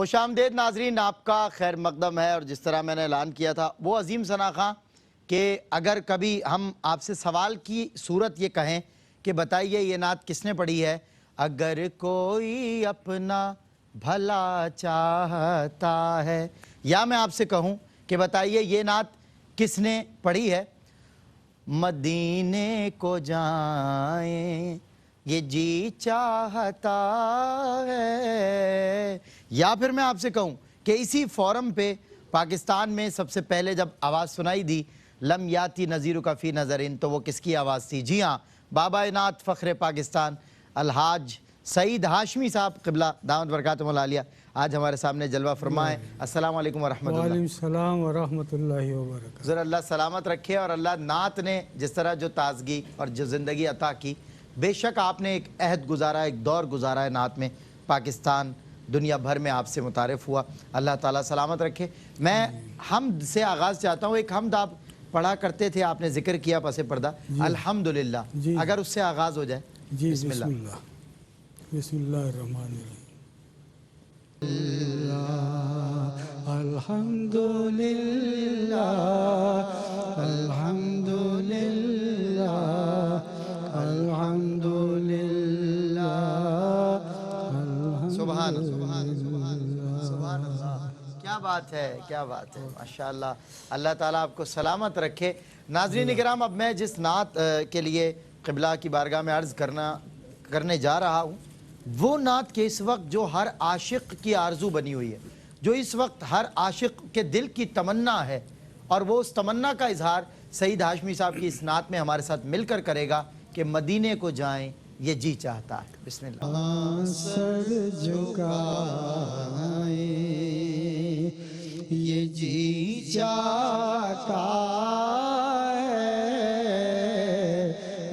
خوش آمدید ناظرین، آپ کا خیر مقدم ہے۔ اور جس طرح میں نے اعلان کیا تھا وہ عظیم ثنا خاں کہ اگر کبھی ہم آپ سے سوال کی صورت یہ کہیں کہ بتائیے یہ نعت کس نے پڑھی ہے، اگر کوئی اپنا بھلا چاہتا ہے، یا میں آپ سے کہوں کہ بتائیے یہ نعت کس نے پڑھی ہے، مدینے کو جائیں یہ جی چاہتا ہے، یا پھر میں آپ سے کہوں کہ اسی فورم پہ پاکستان میں سب سے پہلے جب آواز سنائی دی لم یاتی نذیرک فی نظرن، تو وہ کس کی آواز تھی؟ جی ہاں، بابا نعت فخر پاکستان الحاج سعید ہاشمی صاحب قبلہ دامت برکاتہم العالیہ آج ہمارے سامنے جلوہ فرمائے۔ السلام علیکم ورحمۃ اللہ۔ وعلیکم السلام ورحمۃ اللہ وبرکاتہ۔ ذرا اللہ سلامت رکھے، اور اللہ نعت نے جس طرح جو تازگی اور جو زندگی عطا کی، بے شک آپ نے ایک عہد گزارا، ایک دور گزارا ہے نعت میں، پاکستان دنیا بھر میں آپ سے متعارف ہوا، اللہ تعالیٰ سلامت رکھے۔ میں حمد سے آغاز چاہتا ہوں، ایک حمد آپ پڑھا کرتے تھے، آپ نے ذکر کیا پس پردہ، الحمدللہ، اگر اس سے آغاز ہو جائے۔ جی بسم اللہ، بسم اللہ الرحمن الرحیم۔ الحمدللہ الحمدللہ الحمدللہ سبحان اللہ، کیا بات ہے، کیا بات ہے، ماشاءاللہ، اللہ تعالیٰ آپ کو سلامت رکھے۔ ناظرین کرام، اب میں جس نعت کے لیے قبلہ کی بارگاہ میں عرض کرنے جا رہا ہوں، وہ نعت کہ اس وقت جو ہر عاشق کی آرزو بنی ہوئی ہے، جو اس وقت ہر عاشق کے دل کی تمنا ہے، اور وہ اس تمنا کا اظہار سعید ہاشمی صاحب کی اس نعت میں ہمارے ساتھ مل کر کرے گا کہ مدینے کو جائیں یہ جی چاہتا ہے۔ بسم اللہ۔ سر جھکائیں یہ جی چاہتا ہے،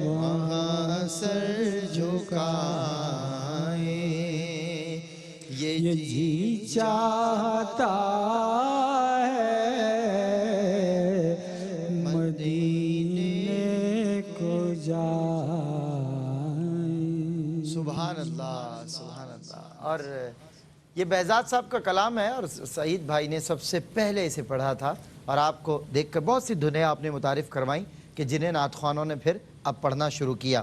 وہاں سر جھکائیں یہ جی چاہتا ہے، مدینے کو جائیں۔ سبحان اللہ، سبحان اللہ۔ اور یہ بہزاد صاحب کا کلام ہے، اور سعید بھائی نے سب سے پہلے اسے پڑھا تھا، اور آپ کو دیکھ کر بہت سی دھنیں آپ نے متعارف کروائیں کہ جنہیں نعت خوانوں نے پھر اب پڑھنا شروع کیا۔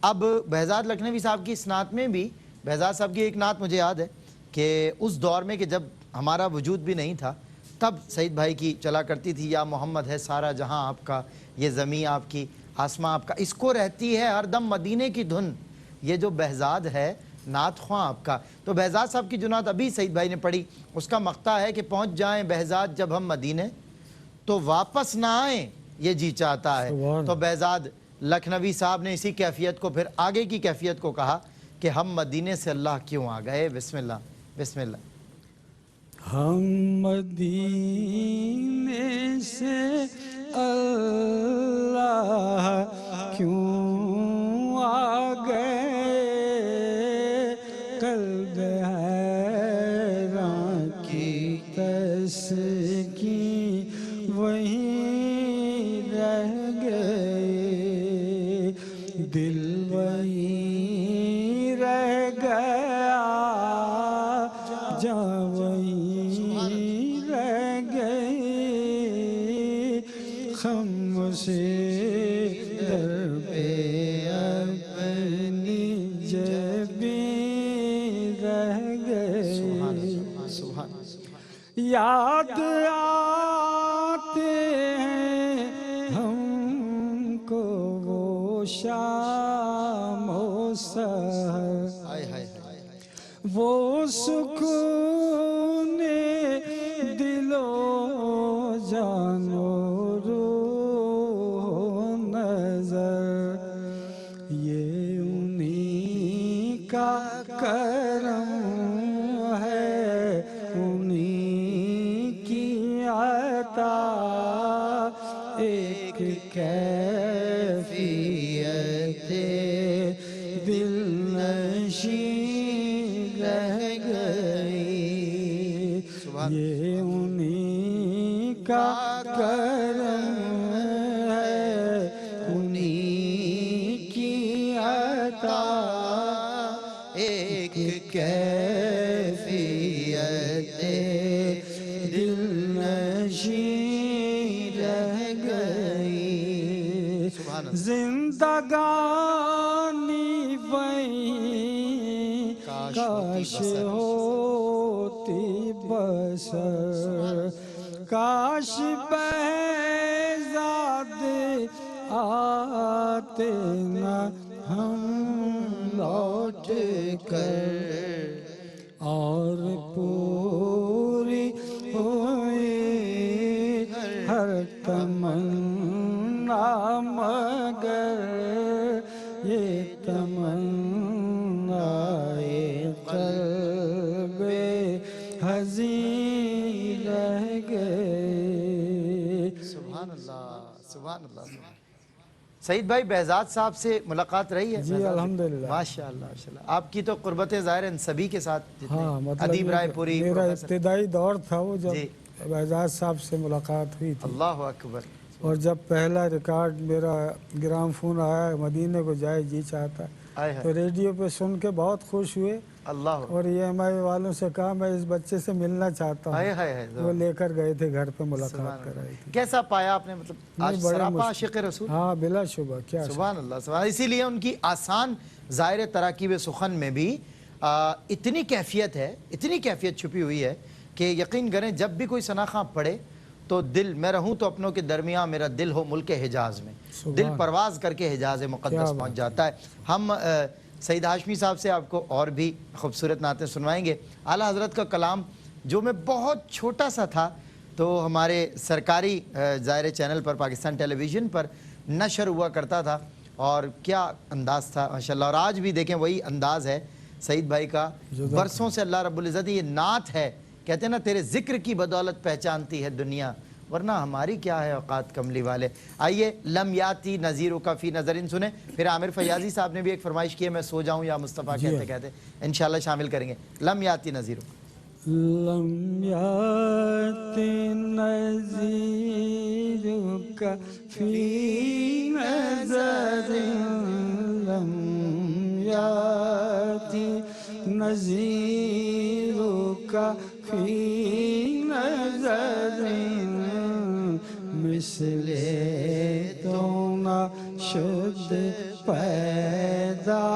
اب بہزاد لکھنوی صاحب کی اس نعت میں بھی، بہزاد صاحب کی ایک نعت مجھے یاد ہے کہ اس دور میں کہ جب ہمارا وجود بھی نہیں تھا، تب سعید بھائی کی چلا کرتی تھی، یا محمد ہے سارا جہاں آپ کا، یہ زمین آپ کی، آسماں آپ کا، اس کو رہتی ہے ہر دم مدینے کی دھن، یہ جو بہزاد ہے نعت خواں آپ کا۔ تو بہزاد صاحب کی جو نعت ابھی سعید بھائی نے پڑھی، اس کا مقطع ہے کہ پہنچ جائیں بہزاد جب ہم مدینے، تو واپس نہ آئیں یہ جی چاہتا ہے۔ تو بہزاد لکھنوی صاحب نے اسی کیفیت کو پھر آگے کی کیفیت کو کہا کہ ہم مدینے سے اللہ کیوں آ گئے۔ بسم اللہ، بسم اللہ۔ ہم مدینے سے اللہ کیوں آ گئے، قلب حیران کی تسکین وہیں رہ گئے، دل وہیں رہ گیا، جہاں وہیں رہ گئے، خاموشی در پہ اپنی جبیں رہ گئے، یاد آتے ہیں ہم کو وہ شام و سحر، وہ سکون دل و جان و روح و نظر، یہ انہی کا کرم ہے، انہی کی عطا، ایک کیفیت دل نشین رہ گئی، یہ انہی کا کرم ہے، انہی کی عطا، ایک کیفیت زندگانی وہیں کاش ہوتی بسر کاش بہزاد آتے نہ ہم لوٹ کر اور پوری ہوئی ہر تمنا مگر یہ تمنا قلب حزین رہ گئے. سبحان اللہ سبحان اللہ. سعید بھائی بہزاد صاحب سے ملاقات رہی ہے؟ جی الحمدللہ. ماشاءاللہ ماشاءاللہ. آپ کی تو قربتیں ظاہر ہیں سبھی کے ساتھ. ہاں مطلب ادیب رائے پوری میرا ابتدائی دور تھا وہ جب جی. بہزاد صاحب سے ملاقات ہوئی تھی. اللہ اکبر. اور جب پہلا ریکارڈ میرا گرام فون آیا مدینے کو جائے جی چاہتا تو ریڈیو پہ سن کے بہت خوش ہوئے. اللہ. اور یہ ایم آئی والوں سے کہا میں اس بچے سے ملنا چاہتا ہوں. وہ لے کر گئے تھے گھر پہ ملاقات کرائی تھی. کیسا پایا آپ نے مطلب سراپا عاشق رسول؟ ہاں بلا شبہ. کیا سبحان اللہ سبحان. اسی لیے ان کی آسان ظاہر تراکیب سخن میں بھی اتنی کیفیت ہے اتنی کیفیت چھپی ہوئی ہے کہ یقین کریں جب بھی کوئی ثنا خواں پڑھے تو دل میں رہوں تو اپنوں کے درمیان میرا دل ہو ملک حجاز میں دل پرواز کر کے حجاز مقدس پہنچ جاتا ہے. ہم سعید ہاشمی صاحب سے آپ کو اور بھی خوبصورت نعتیں سنوائیں گے. اعلیٰ حضرت کا کلام جو میں بہت چھوٹا سا تھا تو ہمارے سرکاری ظاہر چینل پر پاکستان ٹیلی ویژن پر نشر ہوا کرتا تھا اور کیا انداز تھا ماشاءاللہ. اور آج بھی دیکھیں وہی انداز ہے سعید بھائی کا. برسوں سے اللہ رب العزت یہ نعت ہے کہتے ہیں نا تیرے ذکر کی بدولت پہچانتی ہے دنیا ورنہ ہماری کیا ہے اوقات کملی والے. آئیے لم یاتی نظیرو کا فی نظرن سنیں. پھر عامر فیاضی صاحب نے بھی ایک فرمائش کی ہے میں سو جاؤں یا مصطفیٰ کہتے کہتے انشاءاللہ شامل کریں گے. لم یاتی نظیرو. لم یاتی نظیرو کا فی نظرن لم یاتی نظیرو کا فی نظرن مثل تو نہ شد پیدا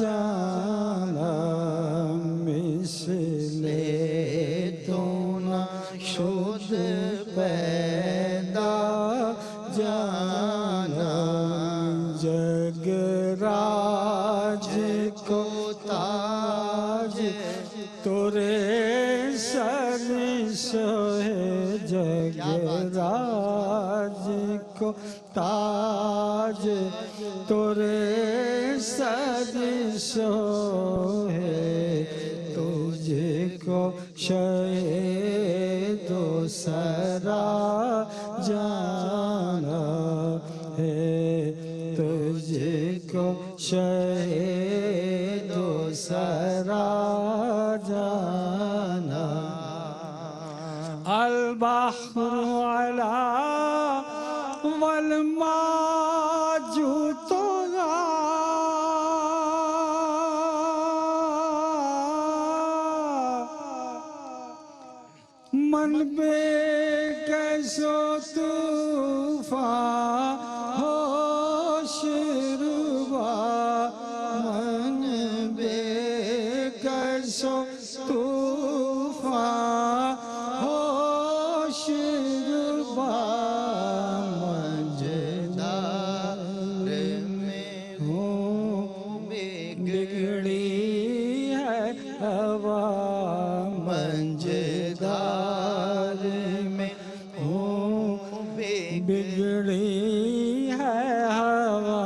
جانا مثل تو نہ شد پیدا جانا جگ راج کو تاج تورے سر سوہے جگ راج کو تاج تورے سر سوہے تجھ کو شہید و سرا جانا ہے تجھ کو شہید و سرا جانا. البحر علا والماج طغى من بے کیسو طوفان ہوش ربا من بے کیسو طوفان ہوش ربا منجدار میں ہوں بگڑی ہے ہوا منجدار میں ہوں بگڑی ہے ہوا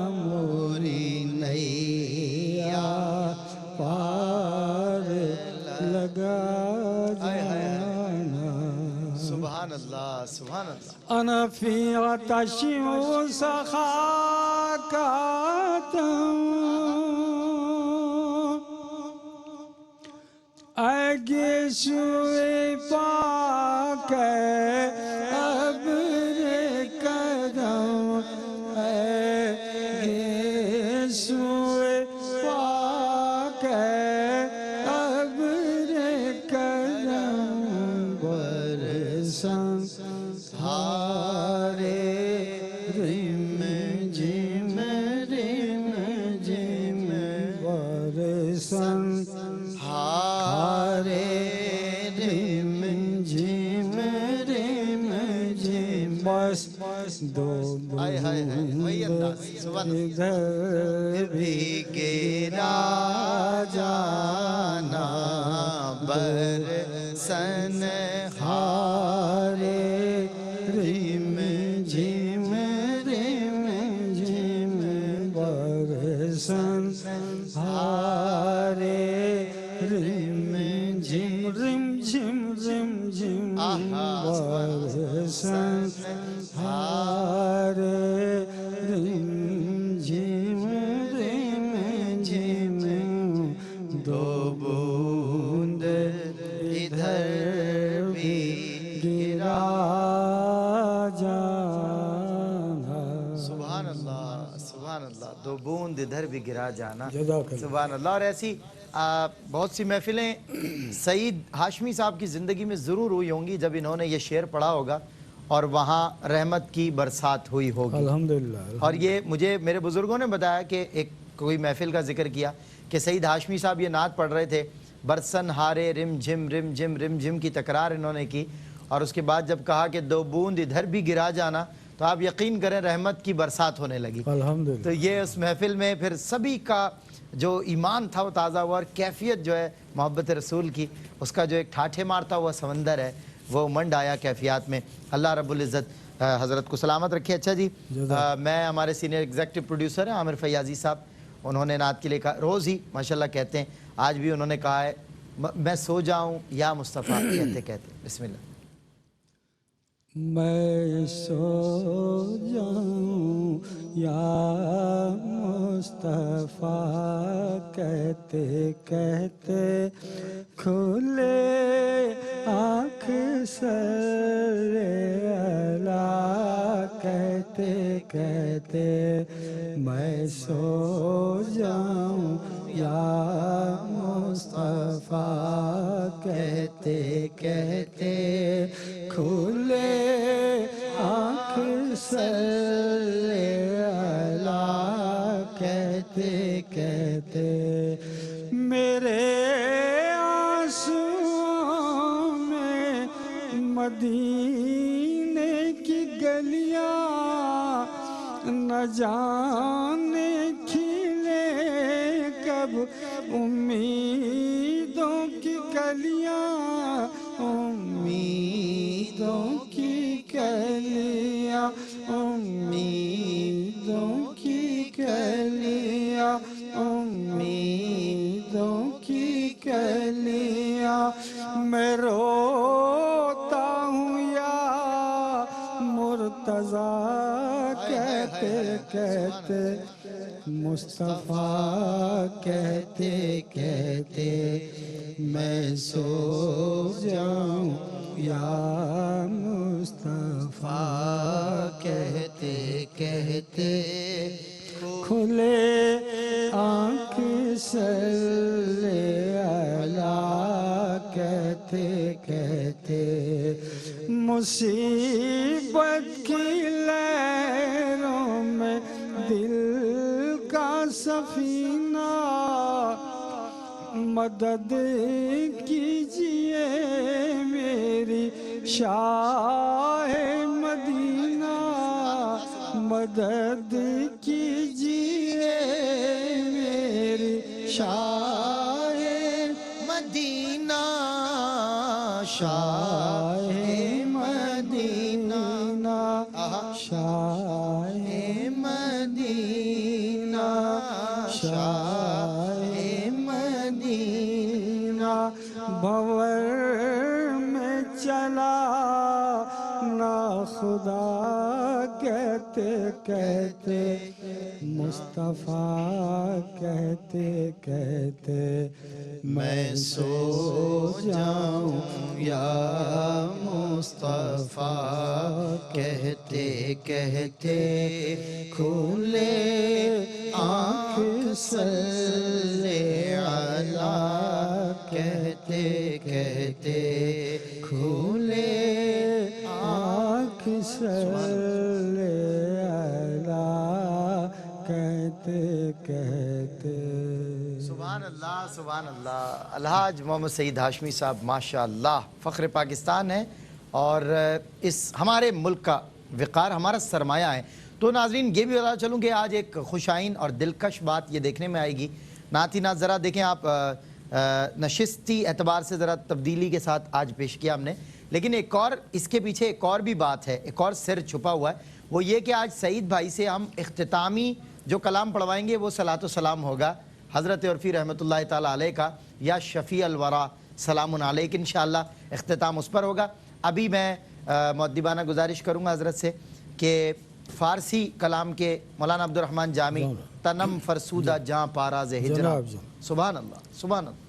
موری نیا پار لگا جانا. سبحان اللہ سبحان اللہ. انا فی عطش و سخاکاتم اگشوئے پاک ابر کرم اگشوئے پاک ابر کرم برسن ہارے رم دو ادھر بھی گرا جانا برسن ہارے ریم جھم برسن ہارے رم جھم رم جھم رم جھم برسن ہارے رم جھم دو بوند ادھر بھی گرا جانا. سبحان اللہ سبحان اللہ. دو بوند ادھر بھی گرا جانا. جزاک اللہ. سبحان اللہ. اور ایسی بہت سی محفلیں سعید ہاشمی صاحب کی زندگی میں ضرور ہوئی ہوں گی جب انہوں نے یہ شعر پڑھا ہوگا اور وہاں رحمت کی برسات ہوئی ہوگی. الحمدللہ. اور یہ مجھے میرے بزرگوں نے بتایا کہ ایک کوئی محفل کا ذکر کیا کہ سعید ہاشمی صاحب یہ نعت پڑھ رہے تھے، برسن ہارے رم جھم رم جھم کی تکرار انہوں نے کی، اور اس کے بعد جب کہا کہ دو بوند ادھر بھی گرا جانا تو آپ یقین کریں رحمت کی برسات ہونے لگی. الحمدللہ. تو یہ اس محفل میں پھر سبھی کا جو ایمان تھا وہ تازہ ہوا، اور کیفیت جو ہے محبت رسول کی، اس کا جو ایک ٹھاٹھے مارتا ہوا سمندر ہے وہ منڈ آیا کیفیات میں. اللہ رب العزت حضرت کو سلامت رکھے. اچھا جی، میں ہمارے سینئر ایگزیکٹو پروڈیوسر ہیں عامر فیاضی صاحب، انہوں نے نعت کے لئے کہا، روز ہی ماشاءاللہ کہتے ہیں، آج بھی انہوں نے کہا ہے میں سو جاؤں یا مصطفیٰ کہتے کہتے. بسم اللہ. میں سو جاؤں یا مصطفیٰ کہتے کہتے کھلے آنکھ سر اعلیٰ کہتے کہتے میں سو جاؤں یا مصطفیٰ کہتے کہتے کھلے آنکھ سر اعلیٰ کہتے کہتے میرے آنسوں میں مدینے کی گلیاں نہ جانے کھلے کب امیدوں کی کلیاں امیدوں کی کلیاں امیدوں کی کلیاں امیدوں کی کلیاں میں روتا ہوں یا مرتضیٰ کہتے کہتے مصطفیٰ کہتے کہتے میں سو جاؤں یا مصطفیٰ کہتے کہتے کھلے آنکھ سر اعلیٰ کہتے کہتے مصیبت کی لہروں میں دل کا سفینہ مدد کیجئے میری شاہ مدینہ مدد کیجئے میری شاہ مدینہ شاہ مدینہ شاہ مدینہ شاہ مدینہ بھور میں چلا نا خدا کہتے کہتے مصطفیٰ کہتے کہتے میں سو جاؤں یا مصطفیٰ کہتے کہتے کھلے آنکھ سر اعلیٰ کہتے کہتے کھلے آنکھ سر اعلیٰ کہتے کہتے. سبحان اللہ سبحان اللہ. الحاج محمد سعید ہاشمی صاحب ماشاءاللہ فخر پاکستان ہیں، اور اس ہمارے ملک کا وقار ہمارا سرمایہ ہے۔ تو ناظرین یہ بھی بتا چلوں کہ آج ایک خوش آئین اور دلکش بات یہ دیکھنے میں آئے گی۔ نعتی ناز ذرا دیکھیں آپ، نشستی اعتبار سے ذرا تبدیلی کے ساتھ آج پیش کیا ہم نے، لیکن ایک اور اس کے پیچھے ایک اور بھی بات ہے، ایک اور سر چھپا ہوا ہے، وہ یہ کہ آج سعید بھائی سے ہم اختتامی جو کلام پڑھوائیں گے وہ صلاۃ و سلام ہوگا حضرت عرفی رحمۃ اللہ تعالیٰ علیہ کا، یا شفیع الورا سلام علیک، انشاءاللہ اختتام اس پر ہوگا۔ ابھی میں مؤدبانہ گزارش کروں گا حضرت سے کہ فارسی کلام کے مولانا عبد الرحمن جامی تنم فرسودہ جاں پاراز ہجرہ، سبحان اللہ سبحان اللہ۔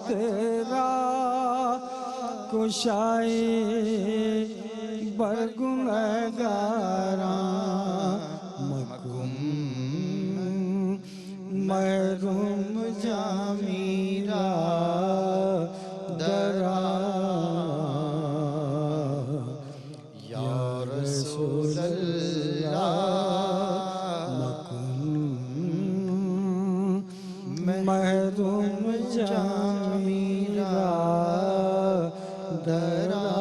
تیرا کشائے برگنہگاراں مکم محروم جامیرا درا یا رسول اللہ مکم محروم جامیرا درا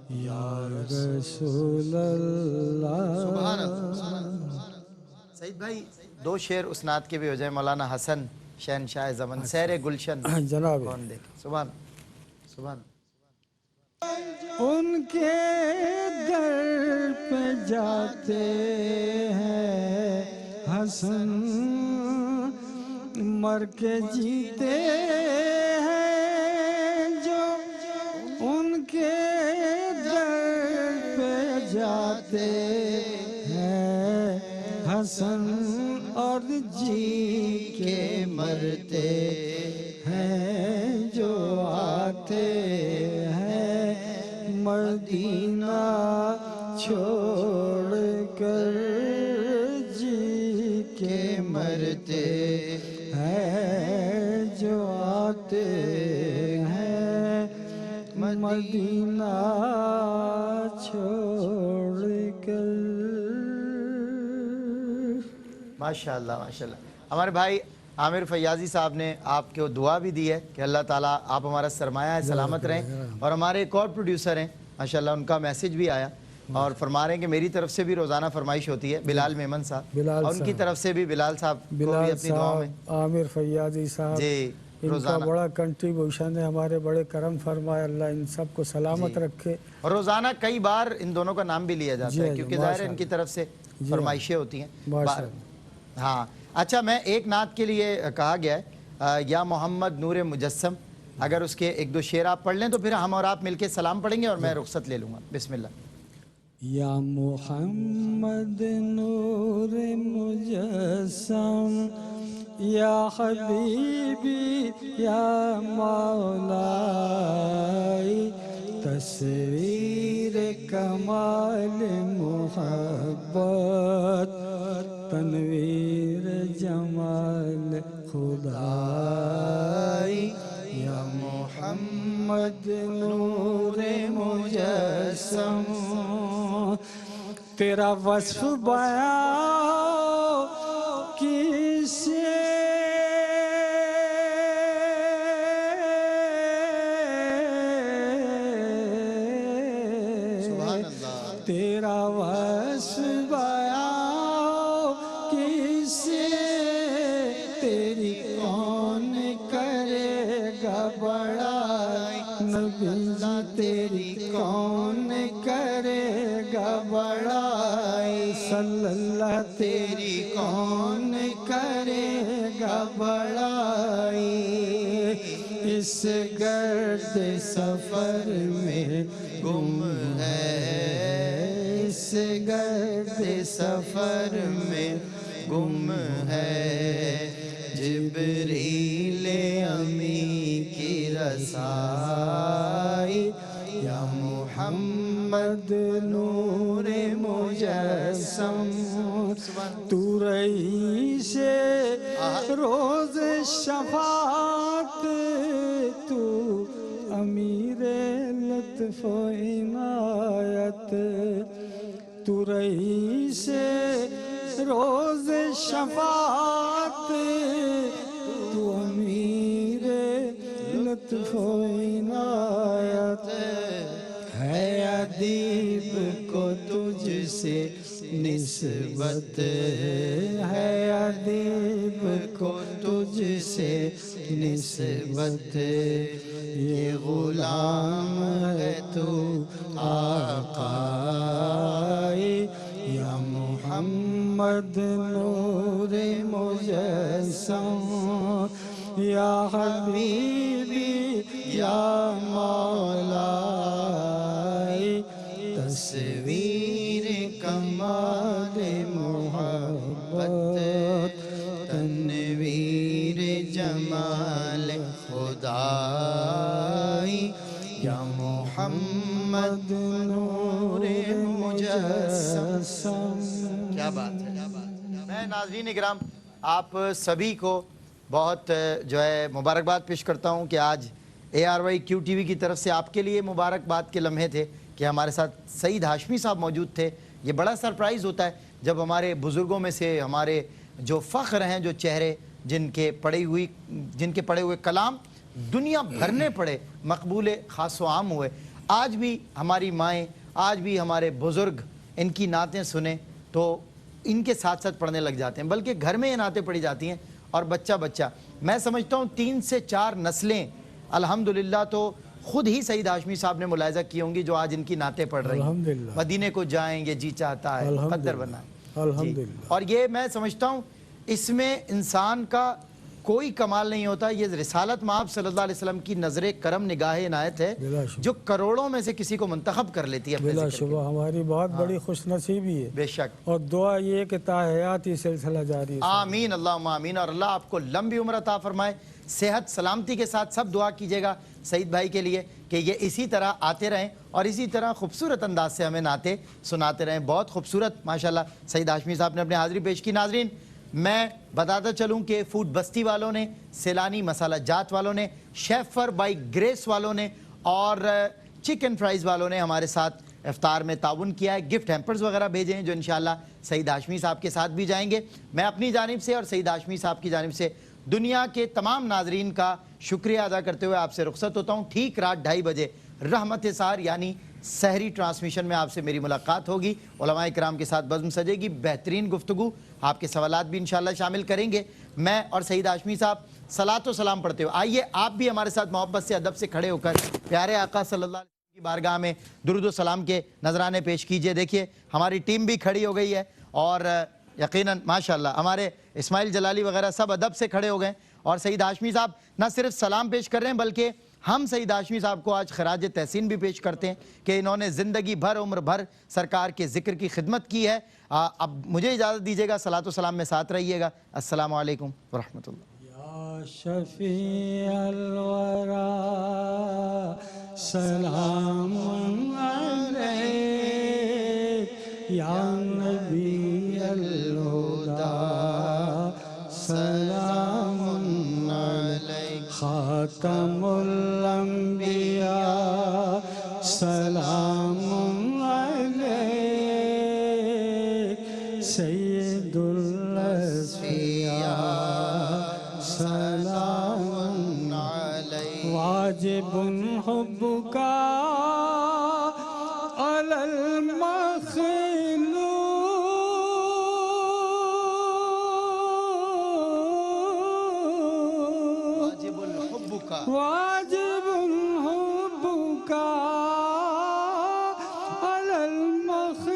یا رسول اللہ۔ سبحان اللہ۔ سعید بھائی دو شعر اسناد کے بھی ہو جائیں، مولانا حسن شہنشاہ زمن، سیر گلشن جناب کون دیکھ، سبحان سبحان۔ ان کے در پہ جاتے ہیں حسن، مر کے جیتے ہیں جو ان کے در پہ جاتے ہیں حسن، اور جی کے مرتے ہیں جو آتے ہیں مدینہ چھوڑ کر، جی کے مرتے ہیں جو آتے ہیں مدینہ چھوڑ کر۔ ماشاءاللہ ماشاءاللہ۔ ہمارے بھائی عامر فیاضی صاحب نے آپ کو دعا بھی دی ہے کہ اللہ تعالیٰ آپ ہمارا سرمایہ ہے، سلامت رہیں. اور ہمارے ایک اور پروڈیوسر ہیں ماشاءاللہ، ان کا میسیج بھی آیا اور فرما رہے ہیں کہ میری طرف سے بھی روزانہ فرمائش ہوتی ہے. بلال میمن صاحب، اور ان کی طرف سے بھی بلال صاحب کو بھی اپنی دعاؤں میں. عامر فیاضی صاحب جی ان کا بڑا کنٹریبیوشن ہے، ہمارے بڑے کرم فرمائے، اللہ ان سب کو سلامت رکھے. اور روزانہ کئی بار ان دونوں کا نام بھی لیا جاتا ہے کیونکہ ظاہر ہے ان کی طرف سے فرمائشیں ہوتی ہیں. ہاں اچھا، میں ایک نعت کے لیے کہا گیا ہے یا محمد نور مجسم، اگر اس کے ایک دو شعر آپ پڑھ لیں تو پھر ہم اور آپ مل کے سلام پڑھیں گے اور میں رخصت لے لوں گا. بسم اللہ. یا محمد نور مجسم، یا حبیبی یا مولائی، تصویر کمال محبت، تنویر جمال خدائی. یا محمد نور مجسم، تیرا وصف بیان کیسے تیرا وصف بیان کیسے، تیری کون کرے گا بڑائی، نبی جی تیری کون کرے گا بڑائی، صلی اللہ تیری کون کرے گا بڑائی. اس گرد سفر میں گم ہے، اس گرد سفر میں گم ہے، جبریل امی کی رسائی. یا محمد نور مجسم، تو رئیس روز شفاعت، تو امیر لطف و عنایت، تو رئیس روز شفاعت، تو امیر لطف و عنایت. ہے ادیب کو تجھ سے نسبت، ہے ادیب کو تجھ سے نسبت، یہ غلام ہے تو آقائی. یا محمد نور مجسم، یا حبیبی یا مولائی، تصویر کمال محبت، تنویر جمال خدائی. یا محمد نور مجسم. کیا بات ہے. میں ناظرین اکرام آپ سبھی کو بہت جو ہے مبارکباد پیش کرتا ہوں کہ آج ARYQ TV کی طرف سے آپ کے لیے مبارکباد کے لمحے تھے کہ ہمارے ساتھ سعید ہاشمی صاحب موجود تھے. یہ بڑا سرپرائز ہوتا ہے جب ہمارے بزرگوں میں سے ہمارے جو فخر ہیں، جو چہرے جن کے پڑے ہوئے کلام دنیا بھر نے پڑھے، مقبول خاص و عام ہوئے، آج بھی ہماری مائیں، آج بھی ہمارے بزرگ ان کی نعتیں سنیں تو ان کے ساتھ ساتھ پڑھنے لگ جاتے ہیں، بلکہ گھر میں یہ نعتیں پڑھی جاتی ہیں اور بچہ بچہ. میں سمجھتا ہوں 3 سے 4 نسلیں الحمدللہ تو خود ہی سعید ہاشمی صاحب نے ملاحظہ کی ہوں گی جو آج ان کی نعتیں پڑھ رہی ہیں. مدینے کو جائیں گے جی چاہتا ہے، مقدر بنا ہے. اور یہ میں سمجھتا ہوں اس میں انسان کا کوئی کمال نہیں ہوتا، یہ رسالت مآب صلی اللہ علیہ وسلم کی نظر کرم نگاہ عنایت ہے جو کروڑوں میں سے کسی کو منتخب کر لیتی ہے. بلا شبہ ہماری بہت بڑی خوش نصیبی ہے. بے شک. اور دعا یہ کہ تا حیات یہ سلسلہ جاری ہے. آمین اللہم آمین. اور اللہ آپ کو لمبی عمر عطا فرمائے، صحت سلامتی کے ساتھ. سب دعا کیجئے گا سعید بھائی کے لیے کہ یہ اسی طرح آتے رہیں اور اسی طرح خوبصورت انداز سے ہمیں نعتیں سناتے رہیں. بہت خوبصورت ماشاءاللہ سعید ہاشمی صاحب نے اپنے حاضری پیش کی. ناظرین میں بتاتا چلوں کہ فوڈ بستی والوں نے، سیلانی مسالہ جات والوں نے، شیفر بائی گریس والوں نے اور چکن فرائز والوں نے ہمارے ساتھ افطار میں تعاون کیا ہے. گفٹ ہیمپرز وغیرہ بھیجے ہیں جو انشاءاللہ سعید ہاشمی صاحب کے ساتھ بھی جائیں گے. میں اپنی جانب سے اور سعید ہاشمی صاحب کی جانب سے دنیا کے تمام ناظرین کا شکریہ ادا کرتے ہوئے آپ سے رخصت ہوتا ہوں. ٹھیک رات 2:30 بجے رحمت سحر یعنی سحری ٹرانسمیشن میں آپ سے میری ملاقات ہوگی. علماء کرام کے ساتھ بزم سجے گی, بہترین گفتگو, آپ کے سوالات بھی انشاءاللہ شامل کریں گے. میں اور سعید ہاشمی صاحب صلاۃ و سلام پڑھتے ہوئے, آئیے آپ بھی ہمارے ساتھ محبت سے ادب سے کھڑے ہو کر پیارے آقا صلی اللہ علیہ وسلم کی بارگاہ میں درود و سلام کے نذرانے پیش کیجئے. دیکھیے ہماری ٹیم بھی کھڑی ہو گئی ہے اور یقیناً ماشاءاللہ ہمارے اسماعیل جلالی وغیرہ سب ادب سے کھڑے ہو گئے, اور سعید ہاشمی صاحب نہ صرف سلام پیش کر رہے ہیں بلکہ ہم سعید ہاشمی صاحب کو آج خراج تحسین بھی پیش کرتے ہیں کہ انہوں نے زندگی بھر عمر بھر سرکار کے ذکر کی خدمت کی ہے. اب مجھے اجازت دیجیے گا, صلاۃ و سلام میں ساتھ رہیے گا. السلام علیکم ورحمۃ اللہ. یا شفیع الورا سلام علیک, یا نبی الہدی سلام علیک, خاتم الانبیاء سلام علیک, سید الاسفیاء سلام علیک, واجب حبک علی المخلوق, واجب حبک علی المخلوق,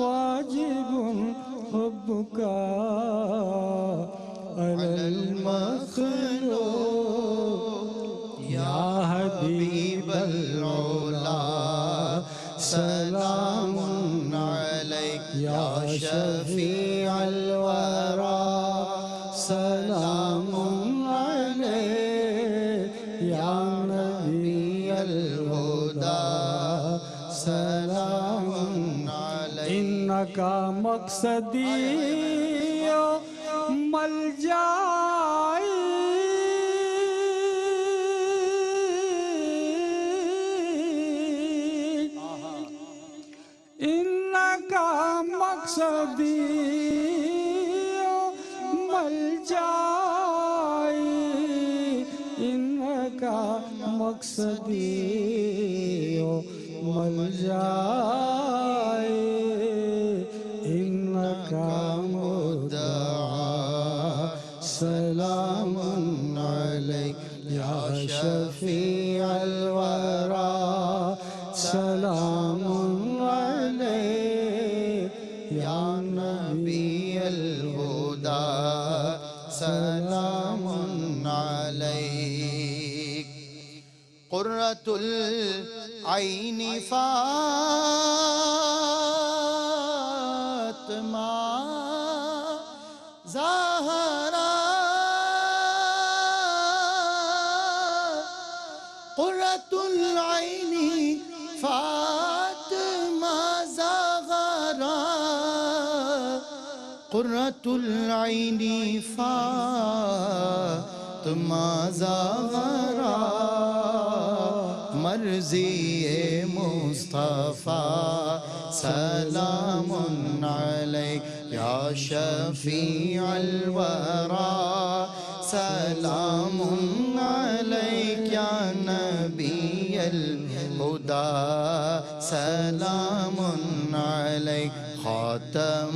واجب حبک علی المخلوق, یا حبیب العلا سلام علیک, یا شفیع الورا سلام علیک, یا نبی الہدی سلام علیک, انکا مقصدی ملجائی, انکا مقصدی ملجائی, انکا مقصدی ملجائی, انکا مدعا سلام علیک, یا شفیع الورا سلام علیک, یا نبی الہدی سلام علیک. قرۃ العین فاطمہ زہرا, قرۃ العین فاطمہ زہرا, قرۃ العین فاطمہ زہرا, مرضی مصطفیٰ سلام علیک, یا شفیع الورا سلام علیک, یا نبی الہدی سلام علیک, خاتم